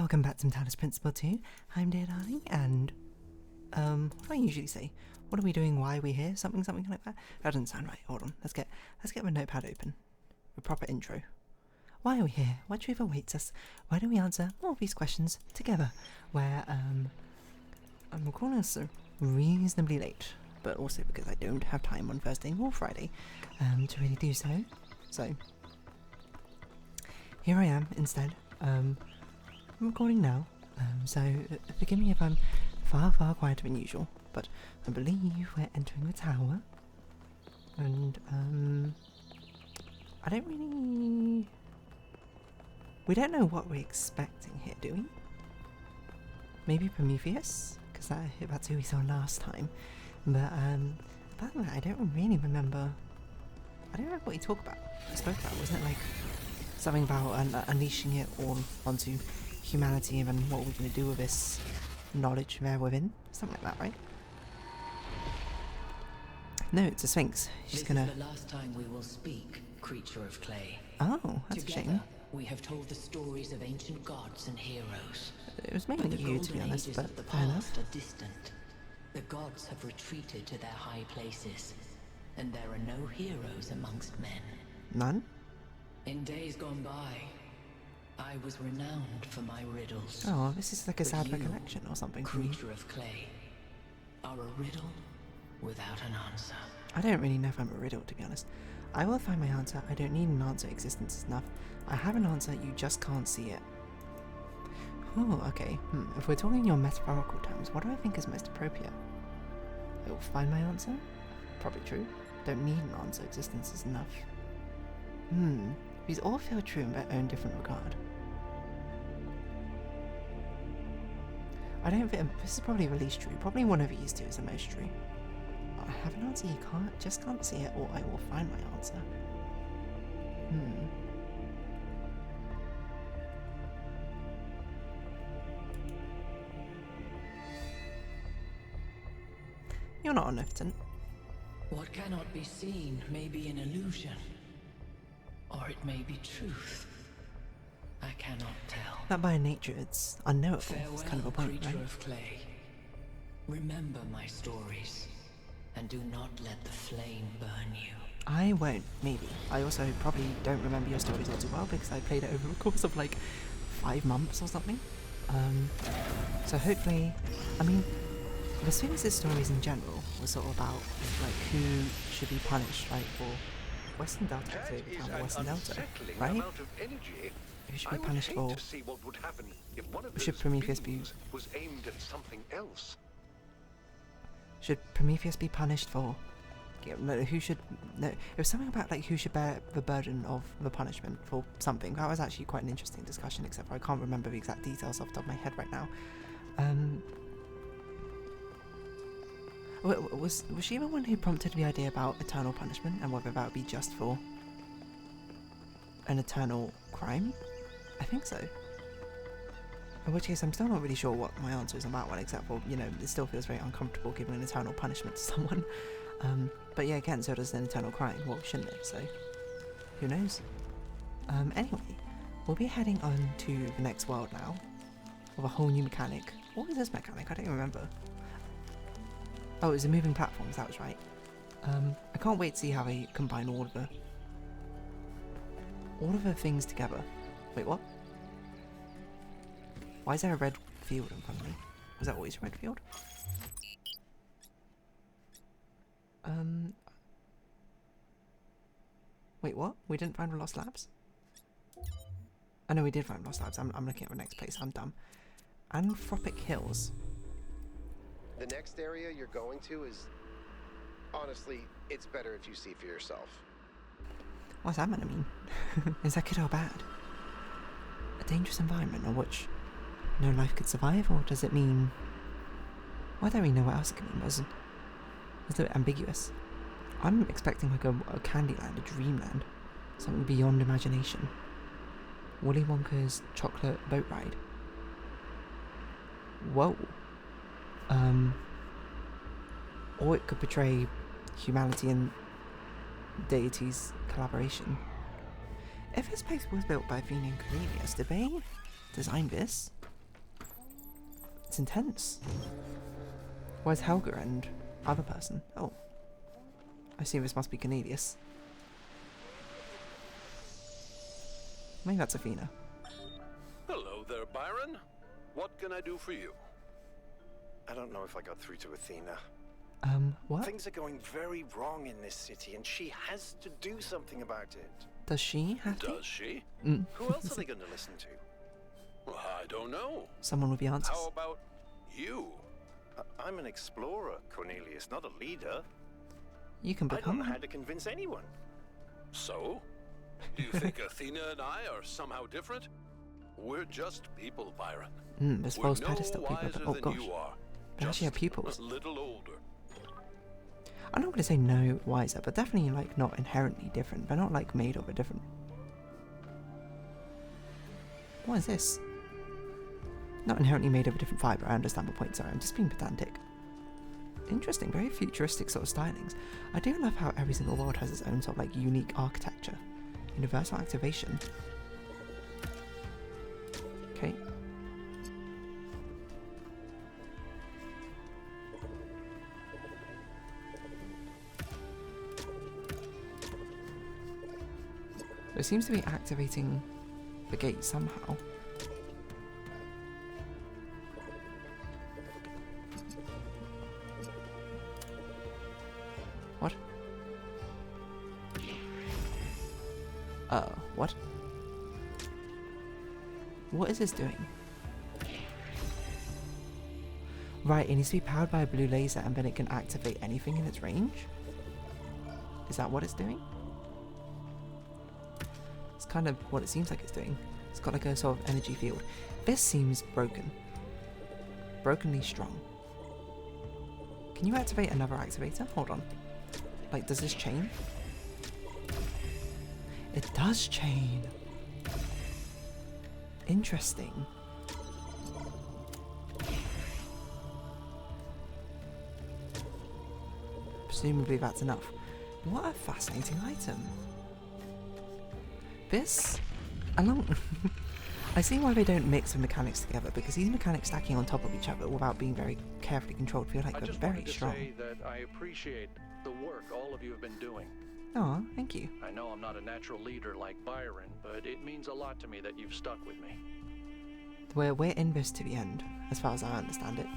welcome back to Talos Principle 2. I'm dear darling, and what do I usually say? What are we doing? Why are we here? Something like that? That doesn't sound right. Hold on. Let's get my notepad open. A proper intro. Why are we here? What truth awaits us? Why don't we answer all these questions together? Where I'm recording this reasonably late, but also because I don't have time on Thursday or Friday to really do so. So here I am instead. I'm recording now, so forgive me if I'm far quieter than usual, but I believe we're entering the tower, and we don't know what we're expecting here, do we? Maybe Prometheus, because that's who we saw last time, but apart from that, I don't really remember. I don't remember what he spoke about. Wasn't it like something about unleashing it all onto humanity, and then what we're going to do with this knowledge there within? Something like that, right? No, it's a Sphinx. She's gonna... This is the last time we will speak, creature of clay. Oh, that's a shame. We have told the stories of ancient gods and heroes. It was mainly you, to be honest, but the fair enough. past are distant. The gods have retreated to their high places, and there are no heroes amongst men. None? In days gone by, I was renowned for my riddles. Oh, this is like a But sad you, recollection or something for me. creature of clay, are a riddle without an answer. I don't really know if I'm a riddle, to be honest. I will find my answer. I don't need an answer. Existence is enough. I have an answer, you just can't see it. Oh, okay. If we're talking in your metaphorical terms, what do I think is most appropriate? I will find my answer? Probably true. Don't need an answer. Existence is enough. These all feel true in their own different regard. I don't think this is probably the least true. Probably one of these two is the most true. I have an answer, you just can't see it, or I will find my answer. You're not omnipotent. What cannot be seen may be an illusion, or it may be truth. I cannot tell. That by nature it's unknowable. It's kind of a point, creature right? of clay. Remember my stories, and do not let the flame burn you. I won't, maybe. I also probably don't remember your stories all too well because I played it over the course of like 5 months or something. So hopefully, I mean, the Sphinx's stories in general were sort of about like who should be punished, right, for Western Delta, so the town of Western Delta, right? Who should be punished for? Should Prometheus be? Was aimed at something else. Should Prometheus be punished for? No, who should? No, it was something about like who should bear the burden of the punishment for something. That was actually quite an interesting discussion, except for I can't remember the exact details off the top of my head right now. Was she the one who prompted the idea about eternal punishment and whether that would be just for an eternal crime? I think so. In which case, I'm still not really sure what my answer is on that one, except for, you know, it still feels very uncomfortable giving an eternal punishment to someone. But yeah, again, so does an eternal crime. Well, shouldn't it? So, who knows? Anyway, we'll be heading on to the next world now, with a whole new mechanic. What was this mechanic? I don't remember. Oh, it was the moving platforms, that was right. I can't wait to see how they combine all of the things together. Wait, what? Why is there a red field in front of me? Was that always a red field? Wait, what? We didn't find the Lost Labs? Oh no, we did find Lost Labs. I'm looking at the next place. I'm dumb. Anthropic Hills. The next area you're going to is... Honestly, it's better if you see for yourself. What's that meant to mean? Is that good or bad? A dangerous environment in which no life could survive, or does it mean... Well, I don't really know what else it could mean. It's a bit ambiguous. I'm expecting like a Candyland, a dreamland. Something beyond imagination. Willy Wonka's chocolate boat ride. Whoa. Or it could portray humanity and deities' collaboration. If this place was built by Athenian Cornelius, did they design this? It's intense. Where's Helga and other person? Oh. I assume this must be Cornelius. Maybe that's Athena. Hello there, Byron. What can I do for you? I don't know if I got through to Athena. What? Things are going very wrong in this city, and she has to do something about it. Does she have to? Does she? Mm. Who else are they going to listen to? Well, I don't know. Someone with the answers. How about you? I'm an explorer, Cornelius, not a leader. You can I don't become know one. how to convince anyone. So? Do you think Athena and I are somehow different? We're just people, Byron. This We're false no pedestal people. wiser Oh than gosh. you are. They actually have Just pupils. a little older. I'm not going to say no wiser, but definitely like not inherently different. They're not like made of a different. What is this? Not inherently made of a different fibre. I understand the point. Sorry, I'm just being pedantic. Interesting, very futuristic sort of stylings. I do love how every single world has its own sort of like unique architecture. Universal activation. Okay. It seems to be activating the gate somehow. What? What? What is this doing? Right, it needs to be powered by a blue laser and then it can activate anything in its range? Is that what it's doing? It's kind of what it seems like it's doing. It's got like a sort of energy field. This seems broken. Brokenly strong. Can you activate another activator? Hold on. Like, does this chain? It does chain. Interesting. Presumably that's enough. What a fascinating item. This, along... I see why they don't mix the mechanics together, because these mechanics stacking on top of each other without being very carefully controlled feel like they're very strong. I just wanted to say that I appreciate the work all of you have been doing. Oh, thank you. I know I'm not a natural leader like Byron, but it means a lot to me that you've stuck with me. We're in this to the end, as far as I understand it.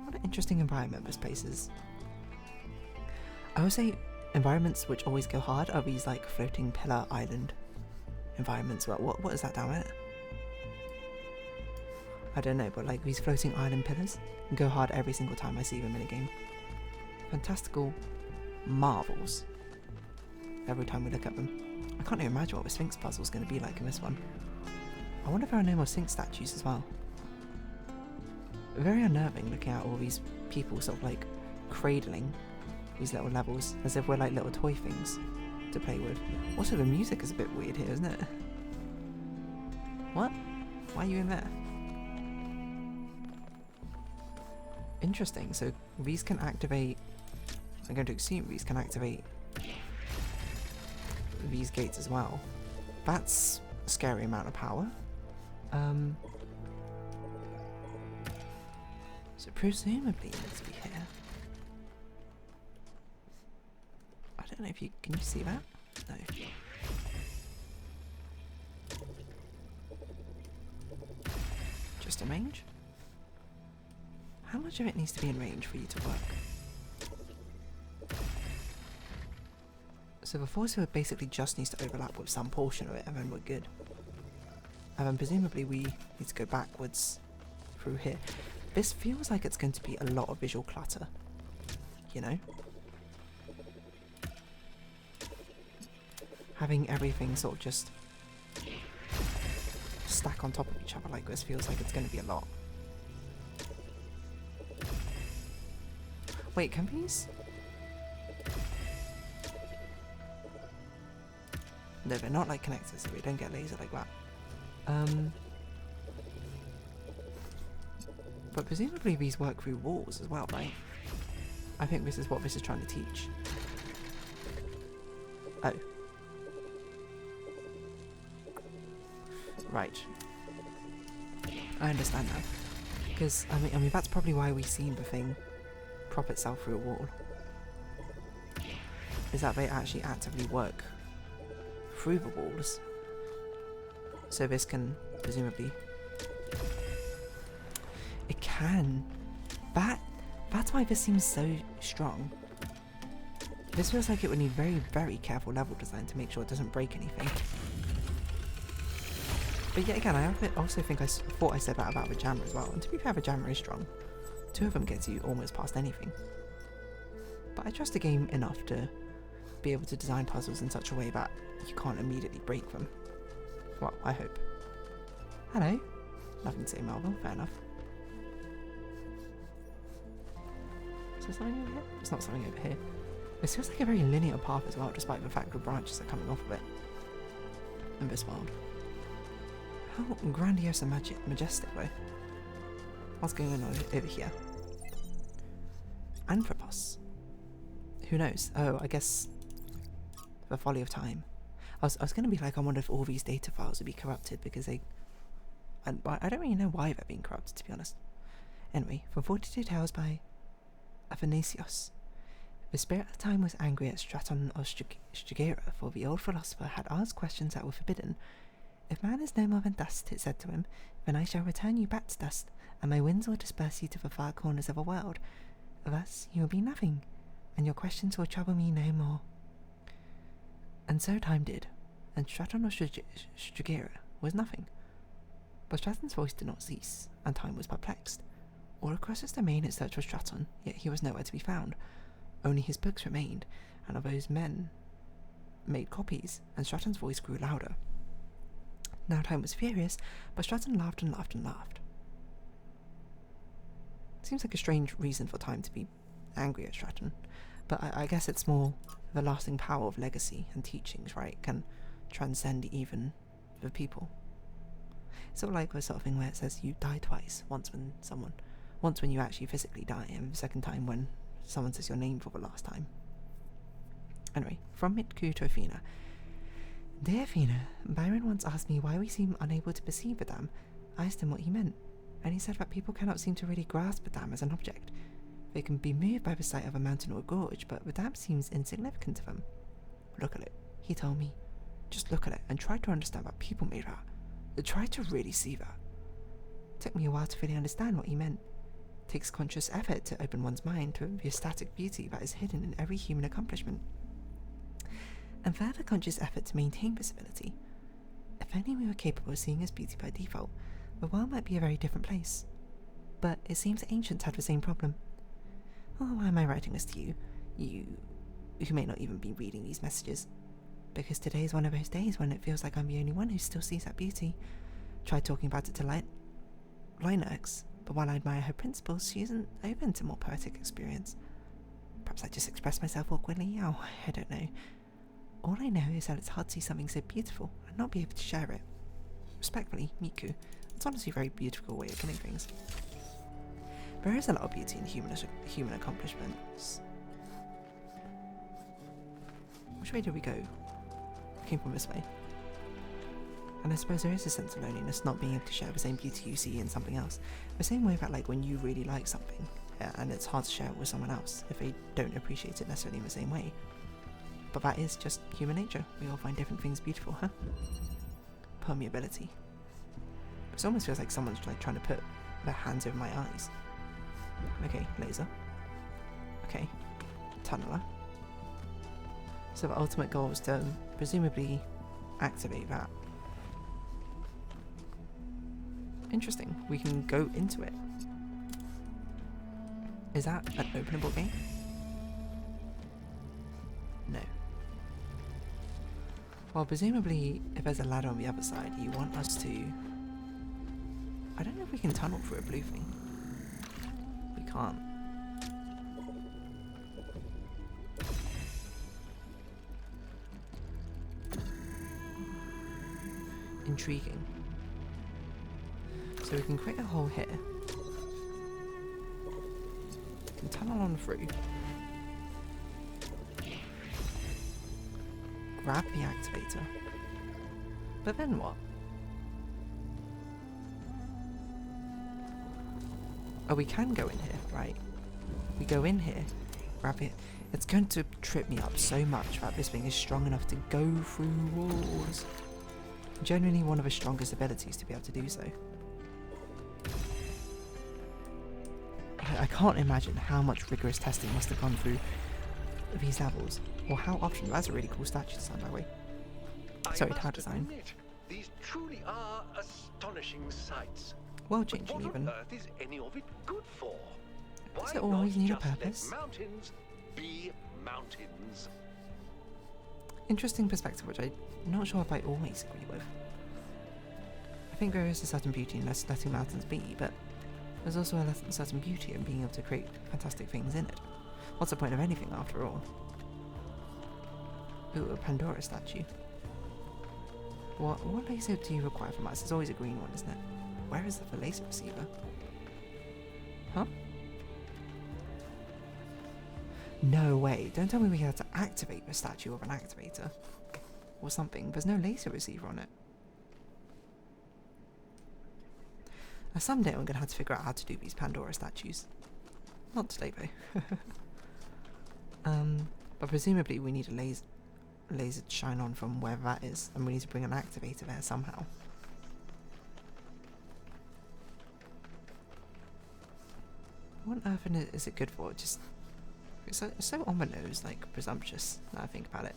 What an interesting environment this place is. I would say environments which always go hard are these like floating pillar island environments. What is that down there? I don't know, but like these floating island pillars go hard every single time I see them in a game. Fantastical marvels every time we look at them. I can't even imagine what the Sphinx puzzle is going to be like in this one. I wonder if there are no more Sphinx statues as well. Very unnerving looking at all these people sort of like cradling these little levels as if we're like little toy things to play with. Also, the music is a bit weird here, isn't it? What? Why are you in there? Interesting, so these can activate... I'm going to assume these can activate these gates as well. That's a scary amount of power. So presumably it needs to be here. I don't know if you... Can you see that? No. Just in range? How much of it needs to be in range for you to work? So the force field basically just needs to overlap with some portion of it and then we're good. And then presumably we need to go backwards through here. This feels like it's going to be a lot of visual clutter, you know? Having everything sort of just stack on top of each other like this feels like it's going to be a lot. Wait, can these? No, they're not like connectors, so we don't get laser like that. But presumably these work through walls as well, right? I think this is what this is trying to teach. Oh. Right. I understand now. Because, I mean, that's probably why we've seen the thing prop itself through a wall. Is that they actually actively work through the walls. So this can, presumably... It can. That's why this seems so strong. This feels like it would need very, very careful level design to make sure it doesn't break anything. But yet again, I also think I thought I said that about the jammer as well. And to be fair, the jammer is strong. 2 of them gets you almost past anything. But I trust the game enough to be able to design puzzles in such a way that you can't immediately break them. Well, I hope. Hello. Nothing to say, Marvel. Fair enough. Is there something over here? There's not something over here. This feels like a very linear path as well, despite the fact the branches are coming off of it. In this world. How grandiose and majestic, though. What's going on over here? Anthropos. Who knows? Oh, I guess the folly of time. I was going to be like, I wonder if all these data files would be corrupted because they... I don't really know why they're being corrupted, to be honest. Anyway, from 42 Tales by Athanasios. The spirit of time was angry at Straton of Stugera, for the old philosopher had asked questions that were forbidden. If man is no more than dust, it said to him, then I shall return you back to dust, and my winds will disperse you to the far corners of the world. Thus you will be nothing, and your questions will trouble me no more. And so time did, and Straton of Stugera was nothing. But Straton's voice did not cease, and time was perplexed. All across his domain it searched for Straton, yet he was nowhere to be found. Only his books remained, and of those men made copies, and Straton's voice grew louder. Now time was furious, but Straton laughed and laughed and laughed. Seems like a strange reason for time to be angry at Straton, but I guess it's more the lasting power of legacy and teachings, right? Can transcend even the people. It's sort of like the sort of thing where it says you die twice. Once when you actually physically die, and the second time when someone says your name for the last time. Anyway, from Mitku to Athena. Dear Athena, Byron once asked me why we seem unable to perceive the dam. I asked him what he meant, and he said that people cannot seem to really grasp the dam as an object. They can be moved by the sight of a mountain or a gorge, but the dam seems insignificant to them. Look at it, he told me. Just look at it and try to understand what people made that. Try to really see that. It took me a while to really understand what he meant. It takes conscious effort to open one's mind to the ecstatic beauty that is hidden in every human accomplishment. And further conscious effort to maintain visibility. If only we were capable of seeing as beauty by default, the world might be a very different place. But it seems ancients had the same problem. Oh, why am I writing this to you? You who may not even be reading these messages. Because today is one of those days when it feels like I'm the only one who still sees that beauty. Tried talking about it to Linux, but while I admire her principles, she isn't open to more poetic experience. Perhaps I just express myself awkwardly? Oh, I don't know. All I know is that it's hard to see something so beautiful and not be able to share it. Respectfully, Miku. It's honestly a very beautiful way of killing things. There is a lot of beauty in human accomplishments. Which way did we go? We came from this way. And I suppose there is a sense of loneliness not being able to share the same beauty you see in something else. The same way that like when you really like something, and it's hard to share it with someone else if they don't appreciate it necessarily in the same way. But that is just human nature. We all find different things beautiful, huh? Permeability. It almost feels like someone's like trying to put their hands over my eyes. Okay, laser. Okay, tunneler. So the ultimate goal is to presumably activate that. Interesting. We can go into it. Is that an openable gate? No. Well, presumably, if there's a ladder on the other side, you want us to... I don't know if we can tunnel through a blue thing. We can't. Intriguing. So we can create a hole here. We can tunnel on through. Grab the activator. But then what? Oh, we can go in here, right? We go in here, grab it. It's going to trip me up so much that this thing is strong enough to go through walls. Genuinely one of the strongest abilities to be able to do so. I can't imagine how much rigorous testing must have gone through these levels, or how optional. That's a really cool statue design, by the way. Sorry, tower design. Admit, these truly are astonishing sights. World But changing what even. on earth is any of it good for? Does Why it always not need a just let purpose? mountains be mountains? Interesting perspective, which I'm not sure if I always agree with. I think there is a certain beauty in letting mountains be, but there's also a certain beauty in being able to create fantastic things in it. What's the point of anything after all? Ooh, a Pandora statue. What laser do you require from us? There's always a green one, isn't it? Where is the laser receiver? Huh? No way. Don't tell me we have to activate the statue of an activator. Or something. There's no laser receiver on it. Now someday I'm going to have to figure out how to do these Pandora statues. Not today though. But presumably we need a laser to shine on from wherever that is. And we need to bring an activator there somehow. What on earth is it good for? Just... It's so on the nose, like, presumptuous, now I think about it.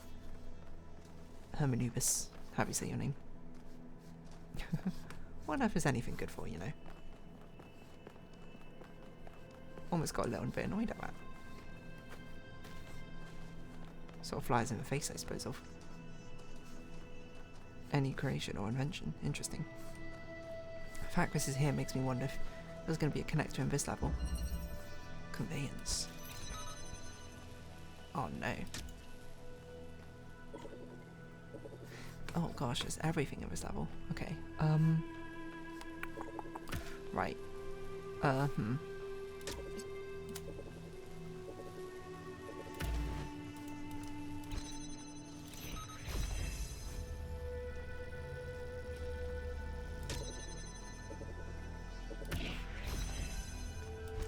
Hermanubis, how do you say your name? What on earth is anything good for, you know? Almost got a little bit annoyed at that. Sort of flies in the face, I suppose, of any creation or invention. Interesting. The fact this is here makes me wonder if there's going to be a connector in this level. Conveyance. Oh no. Oh gosh, there's everything in this level. Okay. Right. I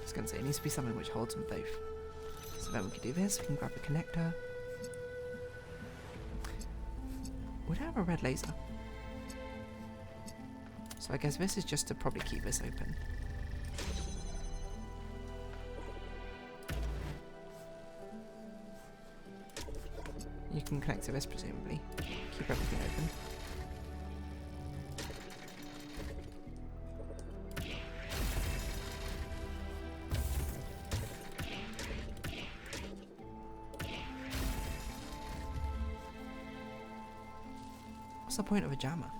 was gonna say, it needs to be something which holds them both. So then we can do this, we can grab the connector. Would I have a red laser? So I guess this is just to probably keep this open. You can connect to this presumably. Keep everything open. What's the point of a jammer?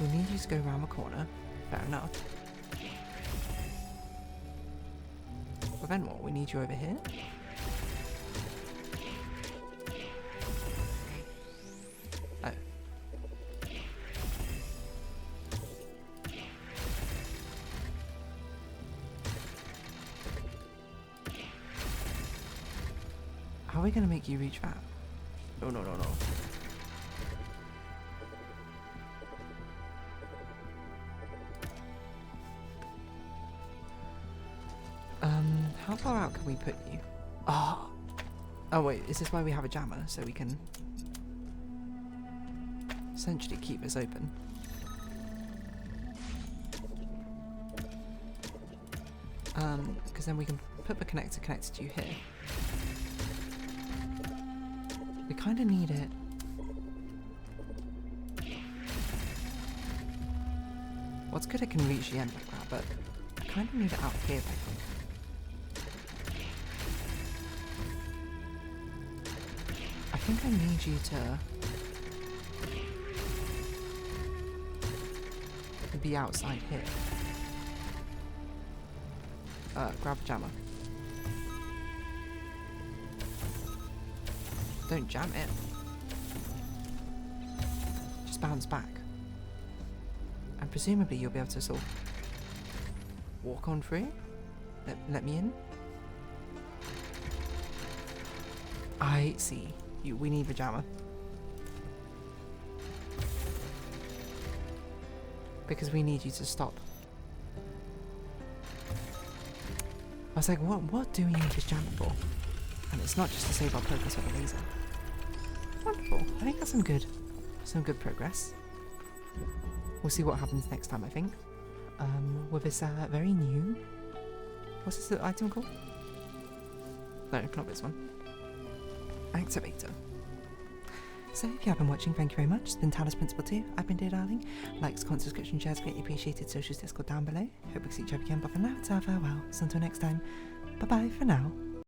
We need you to go around the corner. Fair enough. But then what? We need you over here? Oh. How are we going to make you reach that? No, no, no, no. How far out can we put you? Oh. Oh wait, is this why we have a jammer? So we can essentially keep this open. Because then we can put the connector connected to you here. We kind of need it. What's good, it can reach the end like that, but I kind of need it out here, I think. I think I need you to be outside here. Grab a jammer. Don't jam it. Just bounce back. And presumably you'll be able to sort of walk on through. Let me in. I see. We need the jammer. Because we need you to stop. I was like, what do we need this jammer for? And it's not just to save our progress with a laser. Wonderful. I think that's some good progress. We'll see what happens next time, I think. With this very new... What's this item called? No, not this one. Activator. So if you have been watching, thank you very much. It's been Talos Principle 2. I've been Dear Darling. Likes, comments, subscription, shares, greatly appreciated. Socials, Discord down below. Hope we see each other again, but for now, it's our farewell. So until next time, bye bye for now.